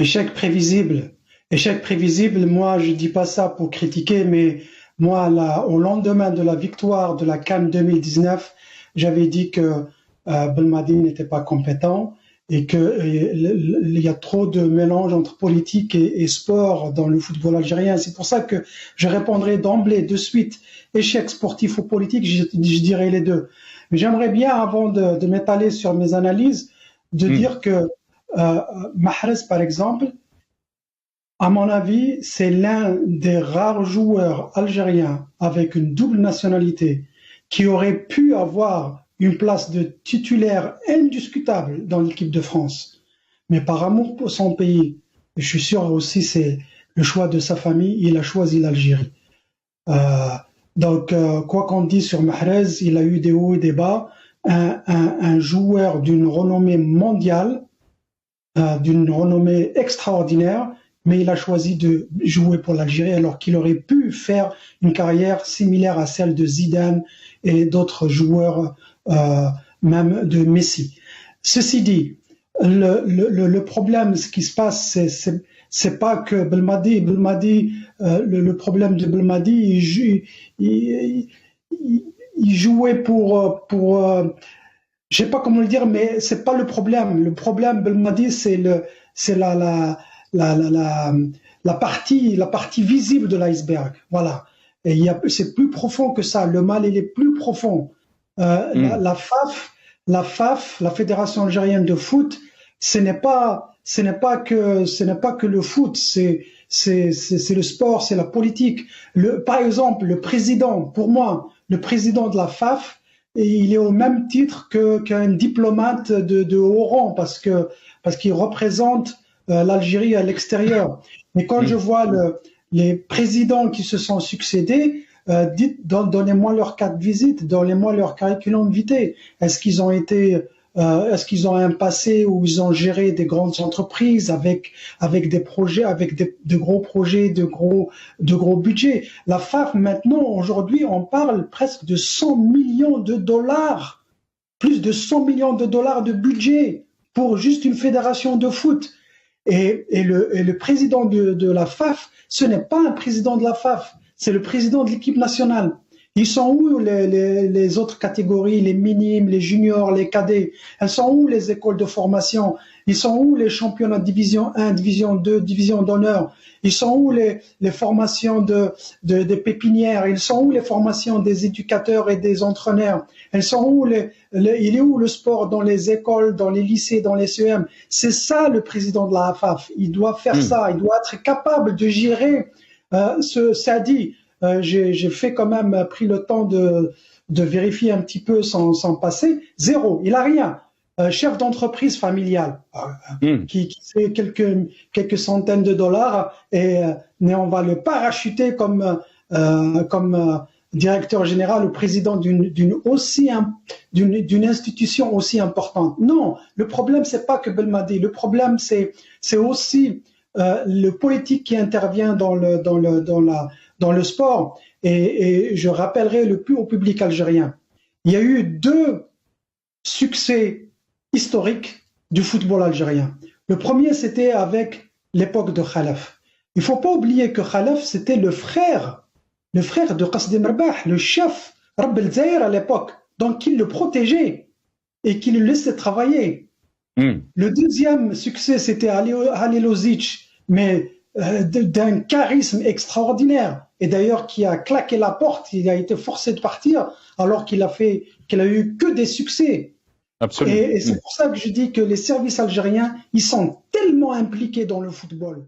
Échec prévisible. Échec prévisible, moi je dis pas ça pour critiquer, mais moi au lendemain de la victoire de la CAN 2019, j'avais dit que Belmadi n'était pas compétent et qu'il y a trop de mélange entre politique et sport dans le football algérien. C'est pour ça que je répondrai d'emblée, de suite, échec sportif ou politique, je dirais les deux. Mais j'aimerais bien, avant de m'étaler sur mes analyses, de dire que Mahrez, par exemple, à mon avis, c'est l'un des rares joueurs algériens avec une double nationalité qui aurait pu avoir une place de titulaire indiscutable dans l'équipe de France. Mais par amour pour son pays, je suis sûr aussi c'est le choix de sa famille, il a choisi l'Algérie. Donc, quoi qu'on dise sur Mahrez, il a eu des hauts et des bas. Un joueur d'une renommée mondiale, d'une renommée extraordinaire, mais il a choisi de jouer pour l'Algérie alors qu'il aurait pu faire une carrière similaire à celle de Zidane et d'autres joueurs, même de Messi. Ceci dit, le problème, ce qui se passe, c'est pas que Belmadi, le problème de Belmadi, il jouait pour je sais pas comment le dire, mais c'est pas le problème. Le problème, Belmadi, c'est la partie visible de l'iceberg. Voilà. Et c'est plus profond que ça. Le mal, il est plus profond. La FAF, la Fédération algérienne de foot, ce n'est pas que le foot, c'est le sport, c'est la politique. Par exemple, le président, pour moi, le président de la FAF, il est au même titre qu'un diplomate de haut rang parce qu'il représente l'Algérie à l'extérieur. Mais quand je vois les présidents qui se sont succédés, donnez-moi leur carte de visite, donnez-moi leur curriculum vitae. Est-ce qu'ils ont un passé où ils ont géré des grandes entreprises avec des projets, avec de gros projets, de gros budgets? La FAF, maintenant, aujourd'hui, on parle presque de 100 millions de dollars, plus de 100 millions de dollars de budget pour juste une fédération de foot. Et le président de la FAF, ce n'est pas un président de la FAF, c'est le président de l'équipe nationale. Ils sont où les autres catégories, les minimes, les juniors, les cadets? Elles sont où les écoles de formation? Ils sont où les championnats de division 1, division 2, division d'honneur? Ils sont où les formations des pépinières? Ils sont où les formations des éducateurs et des entraîneurs? Elles sont où il est où le sport dans les écoles, dans les lycées, dans les CEM? C'est ça le président de la AFAF. Il doit faire ça. Il doit être capable de gérer ça dit. J'ai fait quand même pris le temps de vérifier un petit peu son passé. Zéro, il a rien. Chef d'entreprise familiale qui fait quelques centaines de dollars mais on va le parachuter comme directeur général ou président d'une institution aussi importante. Non, le problème c'est pas que Belmadi. Le problème c'est aussi le politique qui intervient dans le sport, et je rappellerai le plus au public algérien. Il y a eu 2 succès historiques du football algérien. Le premier, c'était avec l'époque de Khalaf. Il ne faut pas oublier que Khalaf, c'était le frère de Qasem Marbah, le chef Rabb El Zahir à l'époque, donc il le protégeait et qui le laissait travailler. Le deuxième succès, c'était Halil Ozic, mais d'un charisme extraordinaire, et d'ailleurs qui a claqué la porte, il a été forcé de partir alors qu'il a eu que des succès. Absolument. Et c'est pour ça que je dis que les services algériens, ils sont tellement impliqués dans le football.